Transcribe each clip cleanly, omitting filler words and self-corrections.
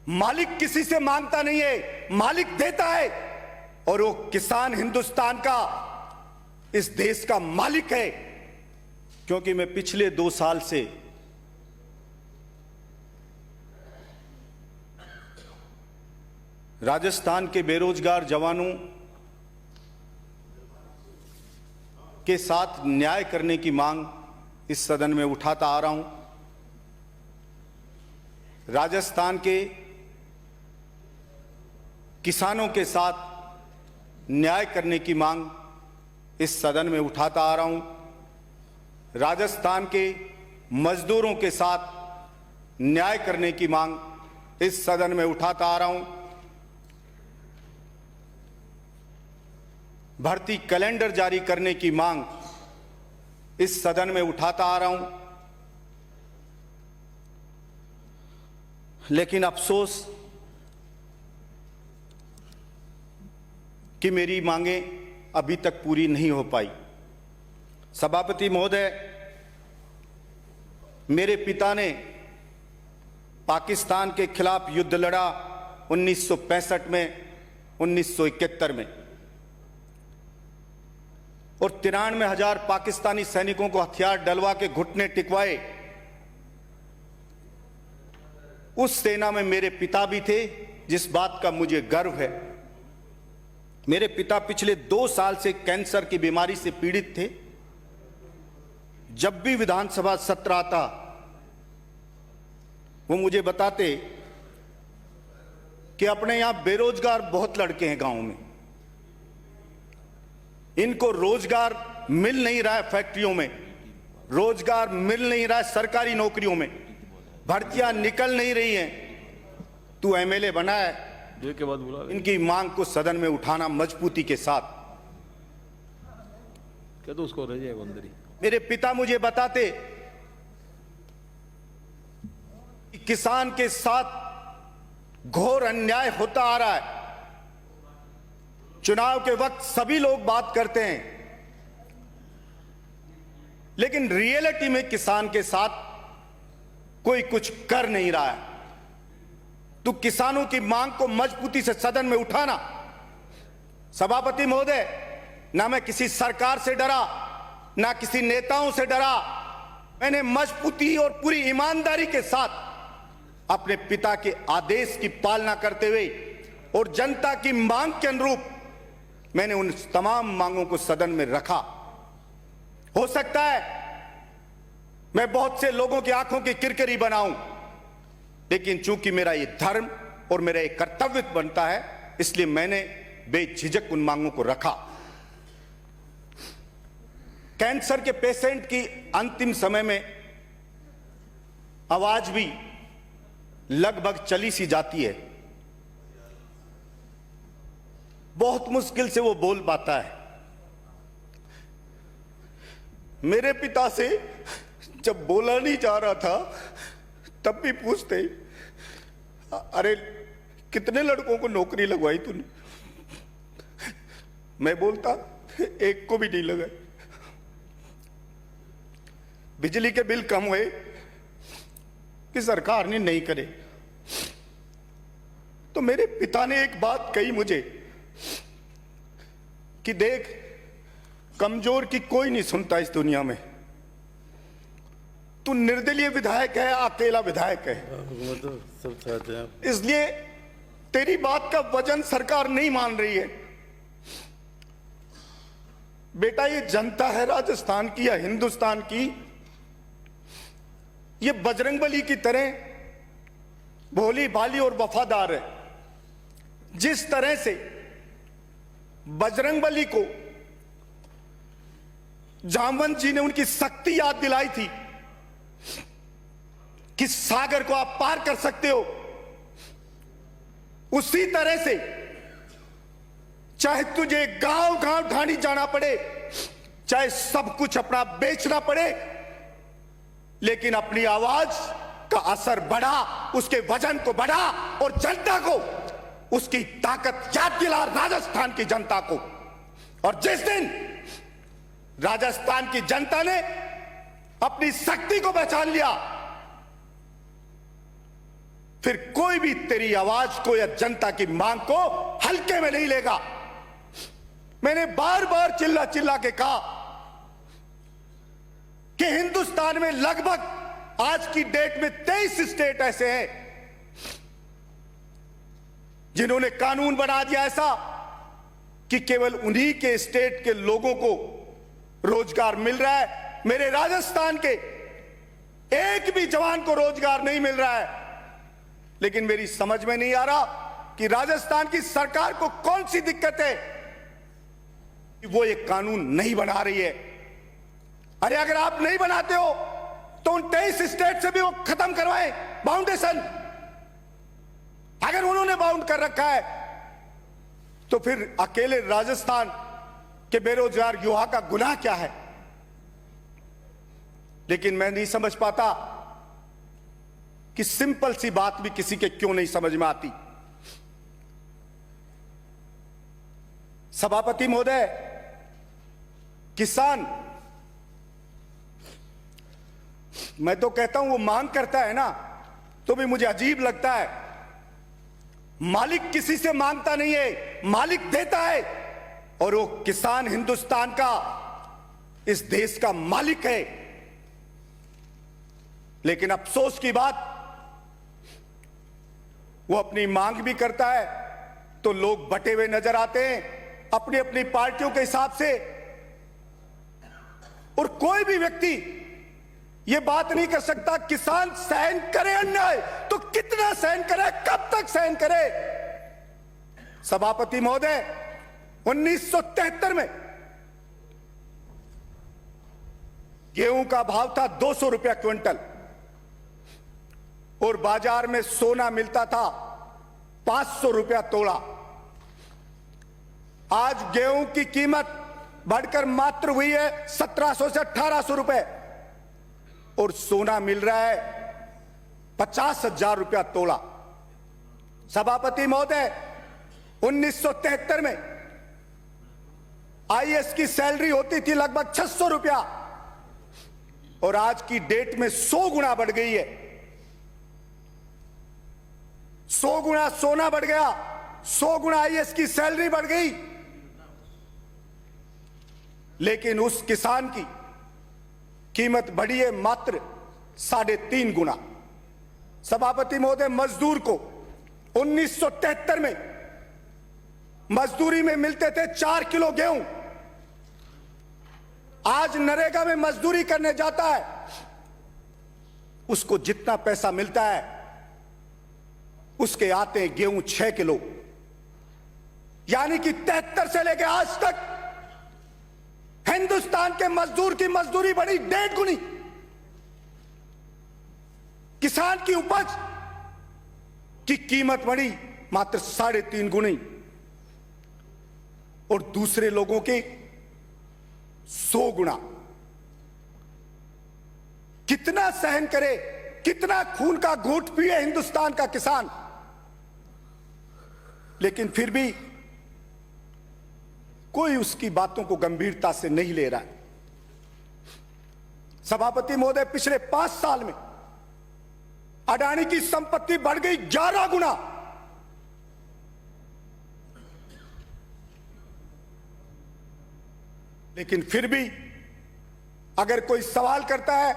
मालिक किसी से मांगता नहीं है, मालिक देता है। और वो किसान हिंदुस्तान का, इस देश का मालिक है। क्योंकि मैं पिछले 2 साल से राजस्थान के बेरोजगार जवानों के साथ न्याय करने की मांग इस सदन में उठाता आ रहा हूं। राजस्थान के किसानों के साथ न्याय करने की मांग इस सदन में उठाता आ रहा हूं। राजस्थान के मजदूरों के साथ न्याय करने की मांग इस सदन में उठाता आ रहा हूं। भर्ती कैलेंडर जारी करने की मांग इस सदन में उठाता आ रहा हूं। लेकिन अफसोस कि मेरी मांगें अभी तक पूरी नहीं हो पाई। सभापति महोदय, मेरे पिता ने पाकिस्तान के खिलाफ युद्ध लड़ा 1965 में, 1971 में, और 93,000 पाकिस्तानी सैनिकों को हथियार डलवा के घुटने टिकवाए। उस सेना में मेरे पिता भी थे, जिस बात का मुझे गर्व है। मेरे पिता पिछले 2 साल से कैंसर की बीमारी से पीड़ित थे। जब भी विधानसभा सत्र आता, वो मुझे बताते कि अपने यहां बेरोजगार बहुत लड़के हैं गांव में, इनको रोजगार मिल नहीं रहा है, फैक्ट्रियों में रोजगार मिल नहीं रहा है, सरकारी नौकरियों में भर्तियां निकल नहीं रही हैं। तू एमएलए बना है, के बाद बुला इनकी मांग को सदन में उठाना मजबूती के साथ। क्या तो उसको रह जाएगा अंदर ही। मेरे पिता मुझे बताते कि किसान के साथ घोर अन्याय होता आ रहा है। चुनाव के वक्त सभी लोग बात करते हैं, लेकिन रियलिटी में किसान के साथ कोई कुछ कर नहीं रहा है। तो किसानों की मांग को मजबूती से सदन में उठाना। सभापति महोदय, ना मैं किसी सरकार से डरा, ना किसी नेताओं से डरा। मैंने मजबूती और पूरी ईमानदारी के साथ अपने पिता के आदेश की पालना करते हुए और जनता की मांग के अनुरूप मैंने उन तमाम मांगों को सदन में रखा। हो सकता है मैं बहुत से लोगों की आंखों की किरकिरी बनाऊं, लेकिन चूंकि मेरा ये धर्म और मेरा ये कर्तव्य बनता है, इसलिए मैंने बेझिझक उन मांगों को रखा। कैंसर के पेशेंट की अंतिम समय में आवाज भी लगभग चली सी जाती है। बहुत मुश्किल से वो बोल पाता है। मेरे पिता से जब बोला नहीं जा रहा था, तब भी पूछते, अरे कितने लड़कों को नौकरी लगवाई तूने? मैं बोलता, एक को भी नहीं लगाई। बिजली के बिल कम हुए कि सरकार ने नहीं करे। तो मेरे पिता ने एक बात कही मुझे कि देख, कमजोर की कोई नहीं सुनता इस दुनिया में। तू निर्दलीय विधायक है, अकेला विधायक है, तो सब चाहते हैं, इसलिए तेरी बात का वजन सरकार नहीं मान रही है। बेटा, ये जनता है राजस्थान की या हिंदुस्तान की, ये बजरंगबली की तरह भोली भाली और वफादार है। जिस तरह से बजरंगबली को जामवंत जी ने उनकी शक्ति याद दिलाई थी कि सागर को आप पार कर सकते हो, उसी तरह से चाहे तुझे गांव गांव ढांडी जाना पड़े, चाहे सब कुछ अपना बेचना पड़े, लेकिन अपनी आवाज का असर बढ़ा, उसके वजन को बढ़ा और जनता को उसकी ताकत याद दिला, राजस्थान की जनता को। और जिस दिन राजस्थान की जनता ने अपनी शक्ति को पहचान लिया, फिर कोई भी तेरी आवाज को या जनता की मांग को हल्के में नहीं लेगा। मैंने बार बार चिल्ला चिल्ला के कहा कि हिंदुस्तान में लगभग आज की डेट में 23 स्टेट ऐसे हैं जिन्होंने कानून बना दिया ऐसा कि केवल उन्हीं के स्टेट के लोगों को रोजगार मिल रहा है। मेरे राजस्थान के एक भी जवान को रोजगार नहीं मिल रहा है। लेकिन मेरी समझ में नहीं आ रहा कि राजस्थान की सरकार को कौन सी दिक्कत है कि वो ये कानून नहीं बना रही है। अरे अगर आप नहीं बनाते हो तो उन 23 स्टेट से भी वो खत्म करवाएं बाउंडेशन। अगर उन्होंने बाउंड कर रखा है तो फिर अकेले राजस्थान के बेरोजगार युवा का गुनाह क्या है। लेकिन मैं नहीं समझ पाता कि सिंपल सी बात भी किसी के क्यों नहीं समझ में आती। सभापति महोदय, किसान, मैं तो कहता हूं वो मांग करता है ना तो भी मुझे अजीब लगता है। मालिक किसी से मांगता नहीं है, मालिक देता है। और वो किसान हिंदुस्तान का, इस देश का मालिक है। लेकिन अफसोस की बात, वो अपनी मांग भी करता है तो लोग बटे हुए नजर आते हैं अपनी अपनी पार्टियों के हिसाब से। और कोई भी व्यक्ति यह बात नहीं कर सकता किसान सहन करे अन्याय तो कितना सहन करे, कब तक सहन करे। सभापति महोदय, 1973 में गेहूं का भाव था 200 रुपया क्विंटल और बाजार में सोना मिलता था 500 रुपया तोला। आज गेहूं की कीमत बढ़कर मात्र हुई है 1700 से 1800 रुपए और सोना मिल रहा है 50,000 रुपया तोला। सभापति महोदय, 1973 में आईएएस की सैलरी होती थी लगभग 600 रुपया और आज की डेट में 100 गुना बढ़ गई है। 100 गुना सोना बढ़ गया, 100 गुना आईएएस की सैलरी बढ़ गई। लेकिन उस किसान की कीमत बढ़ी है मात्र 3.5 गुना। सभापति महोदय, मजदूर को 1973 में मजदूरी में मिलते थे 4 किलो गेहूं। आज नरेगा में मजदूरी करने जाता है, उसको जितना पैसा मिलता है उसके आते हैं गेहूं 6 किलो। यानी कि 73 से लेकर आज तक हिंदुस्तान के मजदूर की मजदूरी बढ़ी 1.5 गुनी। किसान की उपज की कीमत बढ़ी मात्र 3.5 गुनी और दूसरे लोगों की 100 गुना। कितना सहन करे, कितना खून का घूंट पिए हिंदुस्तान का किसान। लेकिन फिर भी कोई उसकी बातों को गंभीरता से नहीं ले रहा है। सभापति महोदय, पिछले 5 साल में अडानी की संपत्ति बढ़ गई 11 गुना। लेकिन फिर भी अगर कोई सवाल करता है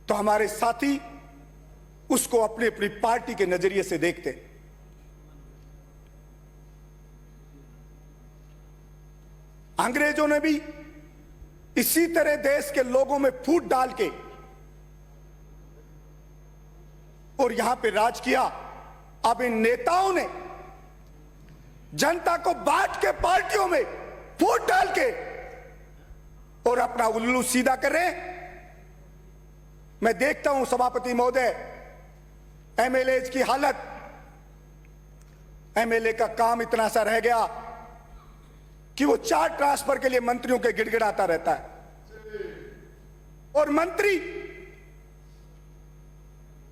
तो हमारे साथी उसको अपनी अपनी पार्टी के नजरिए से देखते हैं। अंग्रेजों ने भी इसी तरह देश के लोगों में फूट डाल के और यहां पे राज किया। अब इन नेताओं ने जनता को बांट के पार्टियों में फूट डाल के और अपना उल्लू सीधा कर रहे हैं। मैं देखता हूं सभापति महोदय, एमएलए की हालत, एमएलए का काम इतना सा रह गया कि वो 4 ट्रांसफर के लिए मंत्रियों के गिड़गिड़ाता रहता है। और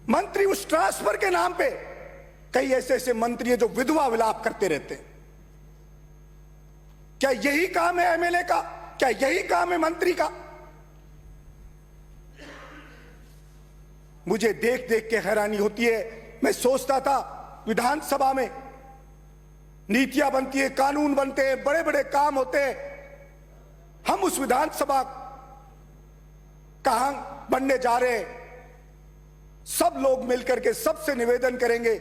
मंत्री उस ट्रांसफर के नाम पे कई ऐसे ऐसे मंत्री हैं जो विधवा विलाप करते रहते हैं। क्या यही काम है एमएलए का? क्या यही काम है मंत्री का? मुझे देख देख के हैरानी होती है मैं सोचता था विधानसभा में नीतियां बनती है, कानून बनते हैं, बड़े बड़े काम होते हैं, हम उस विधानसभा कहां बनने जा रहे हैं। सब लोग मिलकर के सबसे निवेदन करेंगे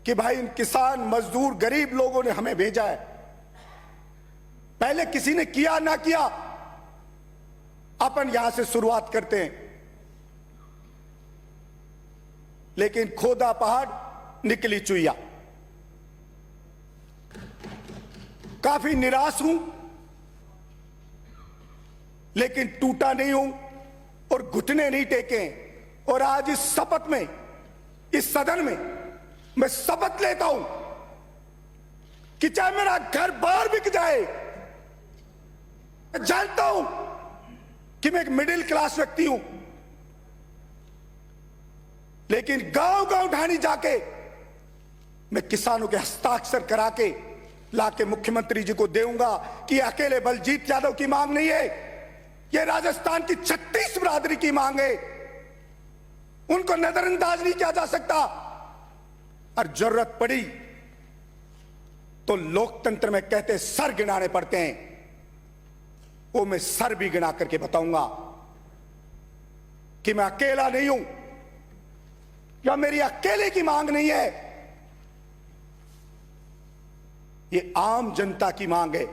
कि भाई इन किसान, मजदूर, गरीब लोगों ने हमें भेजा है। पहले किसी ने किया ना किया, अपन यहां से शुरुआत करते हैं। लेकिन खोदा पहाड़, निकली चुईया। काफी निराश हूं, लेकिन टूटा नहीं हूं और घुटने नहीं टेके। और आज इस शपथ में, इस सदन में मैं शपथ लेता हूं कि चाहे मेरा घर बार बिक जाए, मैं जानता हूं कि मैं एक मिडिल क्लास व्यक्ति हूं, लेकिन गांव गांव ढाणी जाके मैं किसानों के हस्ताक्षर करा के लाके मुख्यमंत्री जी को देऊंगा कि अकेले बलजीत यादव की मांग नहीं है, यह राजस्थान की 36 बिरादरी की मांग है। उनको नजरअंदाज नहीं किया जा सकता। और जरूरत पड़ी तो लोकतंत्र में कहते सर गिनाने पड़ते हैं, वो मैं सर भी गिना करके बताऊंगा कि मैं अकेला नहीं हूं, या मेरी अकेले की मांग नहीं है, ये आम जनता की मांग है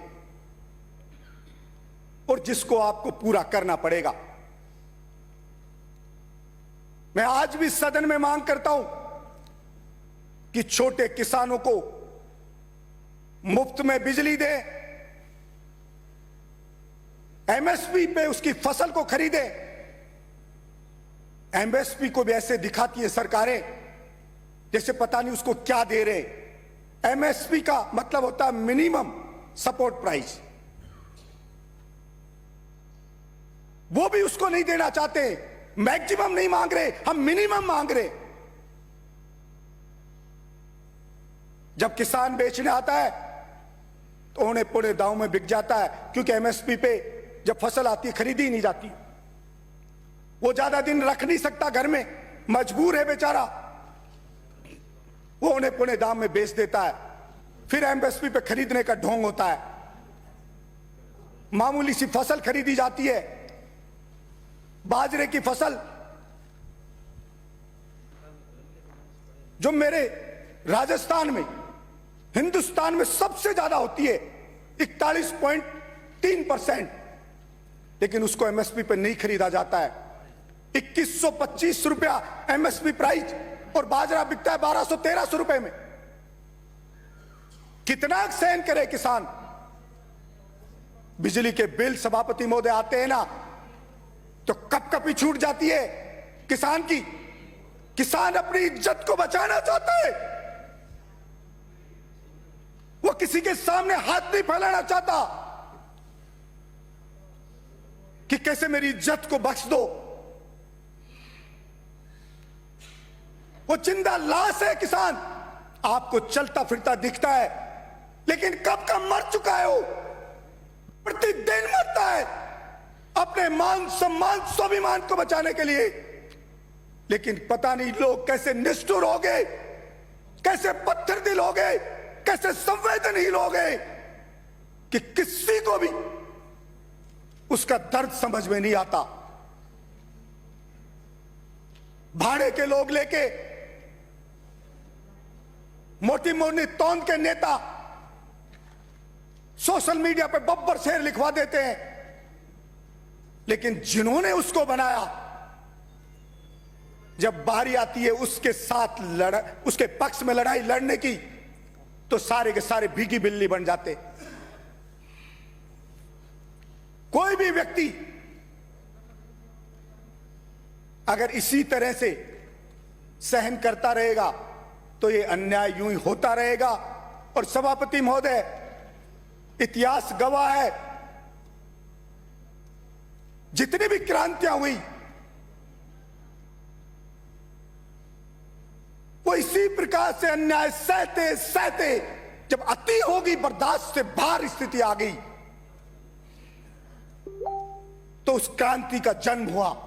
और जिसको आपको पूरा करना पड़ेगा। मैं आज भी सदन में मांग करता हूं कि छोटे किसानों को मुफ्त में बिजली दे, एमएसपी पे उसकी फसल को खरीदे। एमएसपी को भी ऐसे दिखाती है सरकारें जैसे पता नहीं उसको क्या दे रहे। एमएसपी का मतलब होता है मिनिमम सपोर्ट प्राइस, वो भी उसको नहीं देना चाहते। मैक्सिमम नहीं मांग रहे, हम मिनिमम मांग रहे। जब किसान बेचने आता है तो उन्हें पूरे दांव में बिक जाता है, क्योंकि एमएसपी पे जब फसल आती है खरीदी ही नहीं जाती। वो ज्यादा दिन रख नहीं सकता घर में, मजबूर है बेचारा, वो उन्हें पुणे दाम में बेच देता है। फिर एमएसपी पे खरीदने का ढोंग होता है। मामूली सी फसल खरीदी जाती है, बाजरे की फसल जो मेरे राजस्थान में, हिंदुस्तान में सबसे ज्यादा होती है 41.3%, लेकिन उसको एमएसपी पे नहीं खरीदा जाता है। 2125 रुपया एमएसपी प्राइस और बाजरा बिकता है 1200-1300 रुपए में। कितना सहन करे किसान। बिजली के बिल सभापति महोदय आते हैं ना तो कपकपी छूट जाती है किसान की। किसान अपनी इज्जत को बचाना चाहता है, वो किसी के सामने हाथ नहीं फैलाना चाहता कि कैसे मेरी इज्जत को बख्श दो। वो जिंदा लाश है किसान, आपको चलता फिरता दिखता है, लेकिन कब का मर चुका है वो। प्रतिदिन मरता है अपने मान सम्मान स्वाभिमान को बचाने के लिए। लेकिन पता नहीं लोग कैसे निष्ठुर हो गए, कैसे पत्थर दिल हो गए, कैसे संवेदनहीन हो गए कि किसी को भी उसका दर्द समझ में नहीं आता। भाड़े के लोग लेके मोटी मोटी तौंद के नेता सोशल मीडिया पे बब्बर शेर लिखवा देते हैं, लेकिन जिन्होंने उसको बनाया, जब बारी आती है उसके साथ उसके पक्ष में लड़ाई लड़ने की, तो सारे के सारे भीगी बिल्ली बन जाते। कोई भी व्यक्ति अगर इसी तरह से सहन करता रहेगा तो ये अन्याय यूं ही होता रहेगा। और सभापति महोदय, इतिहास गवाह है, जितनी भी क्रांतियां हुई वो इसी प्रकार से अन्याय सहते सहते जब अति होगी, बर्दाश्त से बाहर स्थिति आ गई, तो उस क्रांति का जन्म हुआ।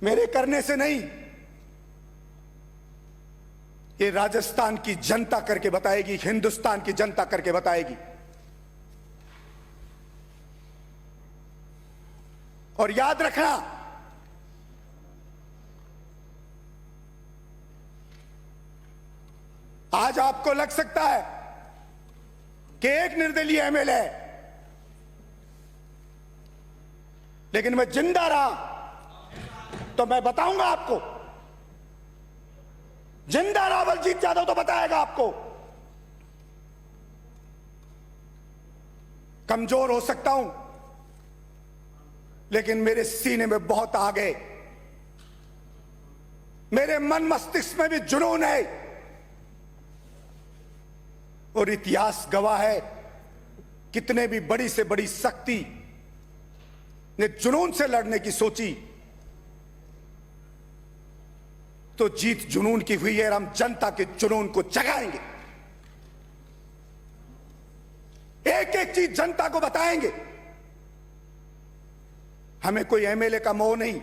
मेरे करने से नहीं, ये राजस्थान की जनता करके बताएगी, हिंदुस्तान की जनता करके बताएगी। और याद रखना, आज आपको लग सकता है कि एक निर्दलीय एमएलए है, लेकिन मैं जिंदा रहा तो मैं बताऊंगा आपको, जिंदा रहा बलजीत यादव तो बताएगा आपको। कमजोर हो सकता हूं, लेकिन मेरे सीने में बहुत आ गए, मेरे मन मस्तिष्क में भी जुनून है, और इतिहास गवाह है, कितने भी बड़ी से बड़ी शक्ति ने जुनून से लड़ने की सोची तो जीत जुनून की हुई है, और हम जनता के जुनून को जगाएंगे, एक एक चीज जनता को बताएंगे। हमें कोई एमएलए का मोह नहीं।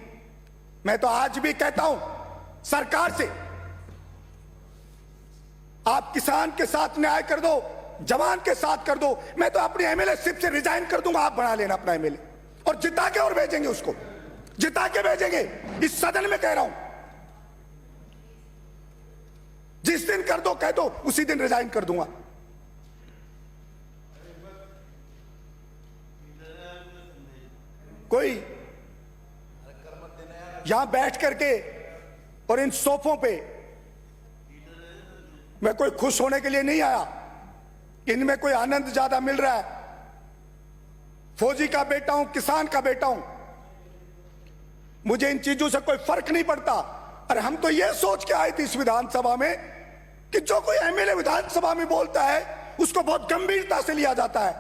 मैं तो आज भी कहता हूं सरकार से, आप किसान के साथ न्याय कर दो, जवान के साथ कर दो, मैं तो अपनी एमएलए-शिप से रिजाइन कर दूंगा, आप बना लेना अपना एमएलए, और जिता के और भेजेंगे, उसको जिता के भेजेंगे। इस सदन में कह रहा हूं, जिस दिन कर दो कह दो, उसी दिन रिजाइन कर दूंगा। कोई यहां बैठ करके और इन सोफों पे, मैं कोई खुश होने के लिए नहीं आया, इनमें कोई आनंद ज्यादा मिल रहा है। फौजी का बेटा हूं, किसान का बेटा हूं, मुझे इन चीजों से कोई फर्क नहीं पड़ता। अरे हम तो ये सोच के आए थे इस विधानसभा में कि जो कोई एमएलए विधानसभा में बोलता है उसको बहुत गंभीरता से लिया जाता है,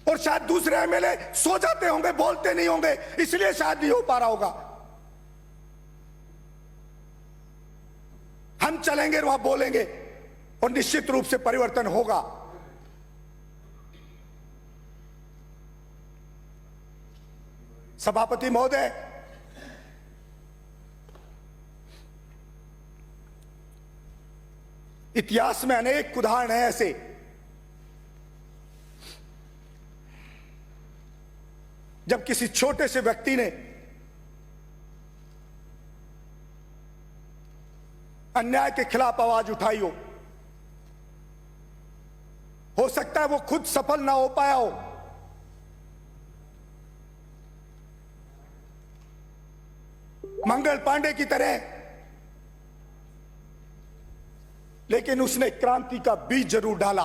और शायद दूसरे एमएलए सो जाते होंगे, बोलते नहीं होंगे, इसलिए शायद नहीं हो पा रहा होगा। हम चलेंगे और वहां बोलेंगे, और निश्चित रूप से परिवर्तन होगा। सभापति महोदय, इतिहास में अनेक उदाहरण हैं ऐसे, जब किसी छोटे से व्यक्ति ने अन्याय के खिलाफ आवाज उठाई हो सकता है वो खुद सफल ना हो पाया हो, मंगल पांडे की तरह, लेकिन उसने क्रांति का बीज जरूर डाला।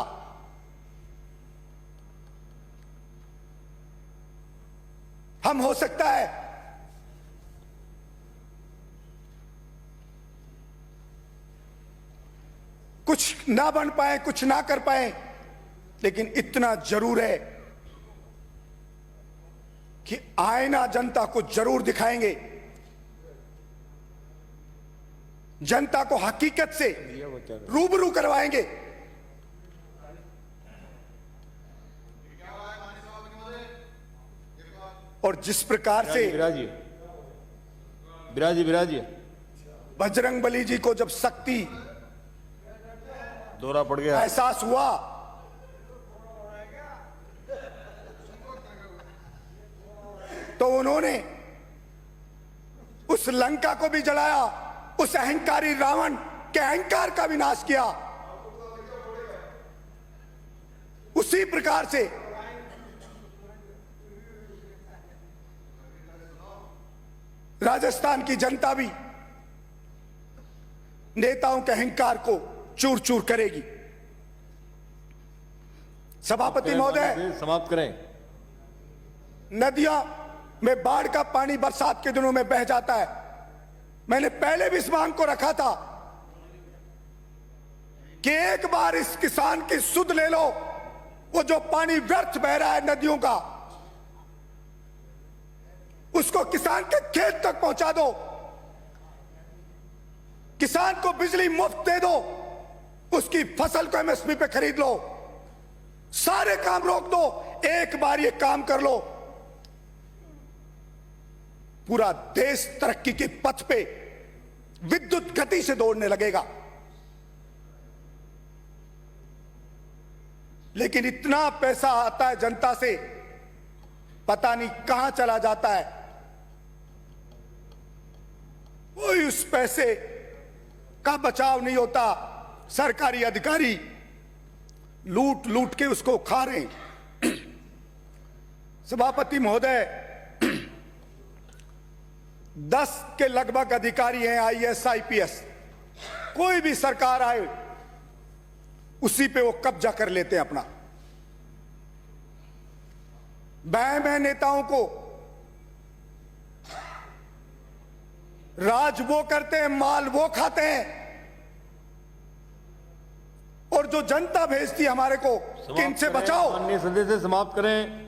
हम हो सकता है कुछ ना बन पाए, कुछ ना कर पाए, लेकिन इतना जरूर है कि आईना जनता को जरूर दिखाएंगे, जनता को हकीकत से रूबरू करवाएंगे। और जिस प्रकार से बिराजी बजरंगबली जी को जब शक्ति दौरा पड़ गया, एहसास हुआ, तो उन्होंने उस लंका को भी जलाया, उस अहंकारी रावण के अहंकार का विनाश किया। उसी प्रकार से राजस्थान की जनता भी नेताओं के अहंकार को चूर चूर करेगी। सभापति महोदय, समाप्त करें। नदियां में बाढ़ का पानी बरसात के दिनों में बह जाता है। मैंने पहले भी इस मांग को रखा था कि एक बार इस किसान की सुध ले लो, वो जो पानी व्यर्थ बह रहा है नदियों का, उसको किसान के खेत तक पहुंचा दो, किसान को बिजली मुफ्त दे दो, उसकी फसल को एमएसपी पे खरीद लो, सारे काम रोक दो, एक बार ये काम कर लो, पूरा देश तरक्की के पथ पे विद्युत गति से दौड़ने लगेगा। लेकिन इतना पैसा आता है जनता से, पता नहीं कहां चला जाता है। कोई उस पैसे का बचाव नहीं होता। सरकारी अधिकारी लूट लूट के उसको खा रहे हैं। सभापति महोदय, 10 के लगभग अधिकारी हैं आईएएस आईपीएस। कोई भी सरकार आए उसी पे वो कब्जा कर लेते हैं अपना। मैं नेताओं को राज वो करते हैं, माल वो खाते हैं। और जो जनता भेजती है हमारे को कि इनसे बचाओ। माननीय सदस्य समाप्त करें।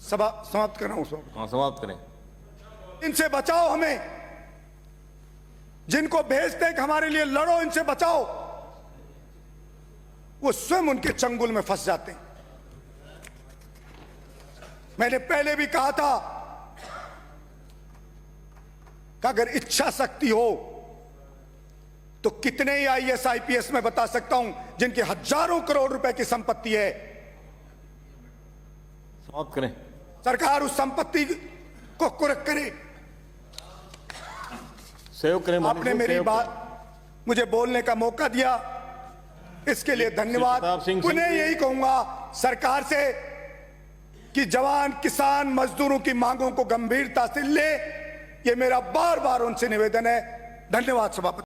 सभा समाप्त कर रहा हूं। हाँ, समाप्त करें। इनसे बचाओ हमें। जिनको भेजते हैं कि हमारे लिए लड़ो, इनसे बचाओ, वो स्वयं उनके चंगुल में फंस जाते हैं। मैंने पहले भी कहा था कि अगर इच्छा शक्ति हो तो कितने ही आईएएस आईपीएस में बता सकता हूं जिनकी हजारों करोड़ रुपए की संपत्ति है। समाप्त करें। सरकार उस संपत्ति को कुर्क करे। सहयोग करें। आपने मेरी बात, मुझे बोलने का मौका दिया, इसके लिए धन्यवाद। प्रताप सिंह पुनः जी। यही कहूंगा सरकार से कि जवान किसान मजदूरों की मांगों को गंभीरता से ले। ये मेरा बार बार उनसे निवेदन है। धन्यवाद सभापति।